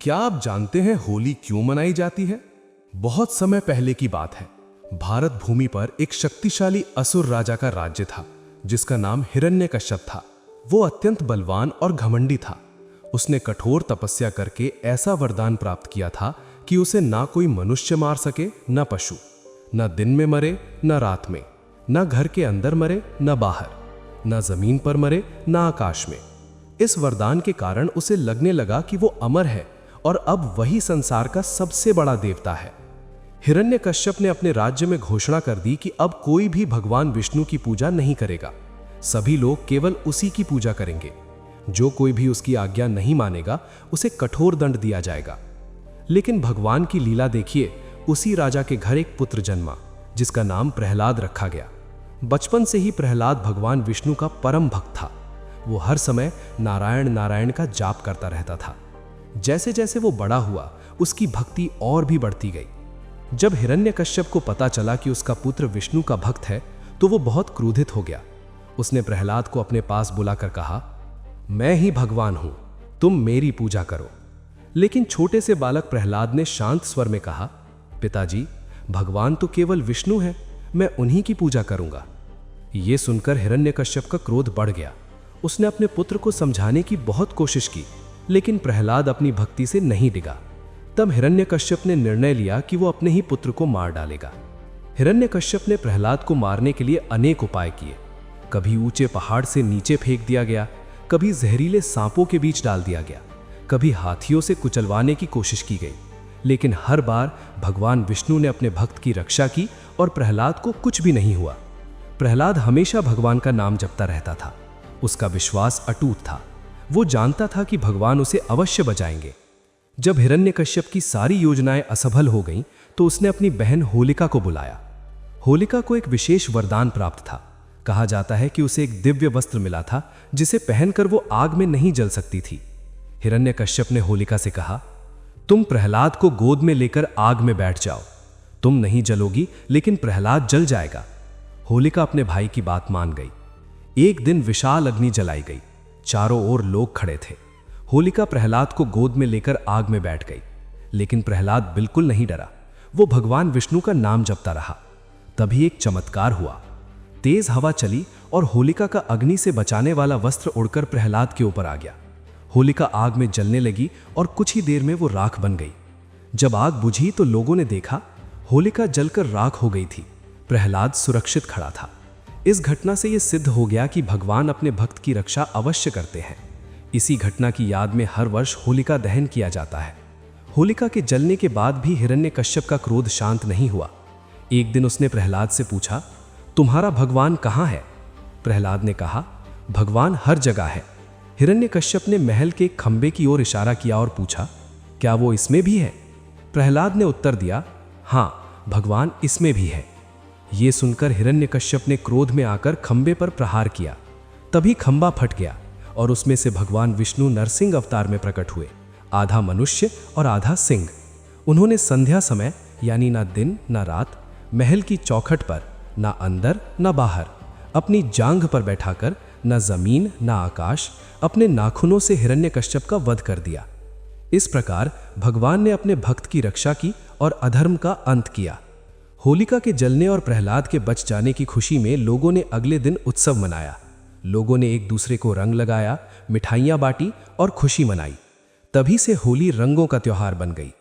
क्या आप जानते हैं होली क्यों मनाई जाती है? बहुत समय पहले की बात है। भारत भूमि पर एक शक्तिशाली असुर राजा का राज्य था जिसका नाम हिरण्यकश्यप था। वो अत्यंत बलवान और घमंडी था। उसने कठोर तपस्या करके ऐसा वरदान प्राप्त किया था कि उसे ना कोई मनुष्य मार सके, न पशु, न दिन में मरे न रात में, न घर के अंदर मरे न बाहर, न जमीन पर मरे न आकाश में। इस वरदान के कारण उसे लगने लगा कि वो अमर है और अब वही संसार का सबसे बड़ा देवता है। हिरण्यकश्यप ने अपने राज्य में घोषणा कर दी कि अब कोई भी भगवान विष्णु की पूजा नहीं करेगा। सभी लोग केवल उसी की पूजा करेंगे। जो कोई भी उसकी आज्ञा नहीं मानेगा उसे कठोर दंड दिया जाएगा। लेकिन भगवान की लीला देखिए, उसी राजा के घर एक पुत्र जन्मा जिसका नाम प्रहलाद रखा गया। बचपन से ही प्रहलाद भगवान विष्णु का परम भक्त था। वो हर समय नारायण नारायण का जाप करता रहता था। जैसे जैसे वो बड़ा हुआ उसकी भक्ति और भी बढ़ती गई। जब हिरण्यकश्यप को पता चला कि उसका पुत्र विष्णु का भक्त है तो वो बहुत क्रोधित हो गया। उसने प्रहलाद को अपने पास बुलाकर कहा, मैं ही भगवान हूं, तुम मेरी पूजा करो। लेकिन छोटे से बालक प्रहलाद ने शांत स्वर में कहा, पिताजी, भगवान तो केवल विष्णु है, मैं उन्हीं की पूजा करूंगा। ये सुनकर हिरण्यकश्यप का क्रोध बढ़ गया। उसने अपने पुत्र को समझाने की बहुत कोशिश की, लेकिन प्रहलाद अपनी भक्ति से नहीं डिगा। तब हिरण्यकश्यप ने निर्णय लिया कि वो अपने ही पुत्र को मार डालेगा। हिरण्यकश्यप ने प्रहलाद को मारने के लिए अनेक उपाय किए। कभी ऊंचे पहाड़ से नीचे फेंक दिया गया, कभी जहरीले सांपों के बीच डाल दिया गया, कभी हाथियों से कुचलवाने की कोशिश की गई। लेकिन हर बार भगवान विष्णु ने अपने भक्त की रक्षा की और प्रहलाद को कुछ भी नहीं हुआ। प्रहलाद हमेशा भगवान का नाम जपता रहता था। उसका विश्वास अटूट था। वो जानता था कि भगवान उसे अवश्य बचाएंगे। जब हिरण्यकश्यप की सारी योजनाएं असफल हो गईं, तो उसने अपनी बहन होलिका को बुलाया। होलिका को एक विशेष वरदान प्राप्त था। कहा जाता है कि उसे एक दिव्य वस्त्र मिला था जिसे पहनकर वो आग में नहीं जल सकती थी। हिरण्यकश्यप ने होलिका से कहा, तुम प्रहलाद को गोद में लेकर आग में बैठ जाओ। तुम नहीं जलोगी, लेकिन प्रहलाद जल जाएगा। होलिका अपने भाई की बात मान गई। एक दिन विशाल अग्नि जलाई गई। चारों ओर लोग खड़े थे। होलिका प्रहलाद को गोद में लेकर आग में बैठ गई, लेकिन प्रहलाद बिल्कुल नहीं डरा। वो भगवान विष्णु का नाम जपता रहा। तभी एक चमत्कार हुआ। तेज हवा चली और होलिका का अग्नि से बचाने वाला वस्त्र उड़कर प्रहलाद के ऊपर आ गया। होलिका आग में जलने लगी और कुछ ही देर में वो राख बन गई। जब आग बुझी तो लोगों ने देखा होलिका जलकर राख हो गई थी। प्रहलाद सुरक्षित खड़ा था। इस घटना से यह सिद्ध हो गया कि भगवान अपने भक्त की रक्षा अवश्य करते हैं। इसी घटना की याद में हर वर्ष होलिका दहन किया जाता है। होलिका के जलने के बाद भी हिरण्यकश्यप का क्रोध शांत नहीं हुआ। एक दिन उसने प्रहलाद से पूछा, तुम्हारा भगवान कहाँ है? प्रहलाद ने कहा, भगवान हर जगह है। हिरण्यकश्यप ने महल के एक खंबे की ओर इशारा किया और पूछा, क्या वो इसमें भी है? प्रहलाद ने उत्तर दिया, हाँ, भगवान इसमें भी है। ये सुनकर हिरण्यकश्यप ने क्रोध में आकर खंबे पर प्रहार किया। तभी खंबा फट गया और उसमें से भगवान विष्णु नरसिंह अवतार में प्रकट हुए, आधा मनुष्य और आधा सिंह। उन्होंने संध्या समय, यानी ना दिन ना रात, महल की चौखट पर, ना अंदर ना बाहर, अपनी जांघ पर बैठाकर न जमीन न आकाश, अपने नाखूनों से हिरण्यकश्यप का वध कर दिया। इस प्रकार भगवान ने अपने भक्त की रक्षा की और अधर्म का अंत किया। होलिका के जलने और प्रहलाद के बच जाने की खुशी में लोगों ने अगले दिन उत्सव मनाया। लोगों ने एक दूसरे को रंग लगाया, मिठाइयाँ बांटी और खुशी मनाई। तभी से होली रंगों का त्योहार बन गई।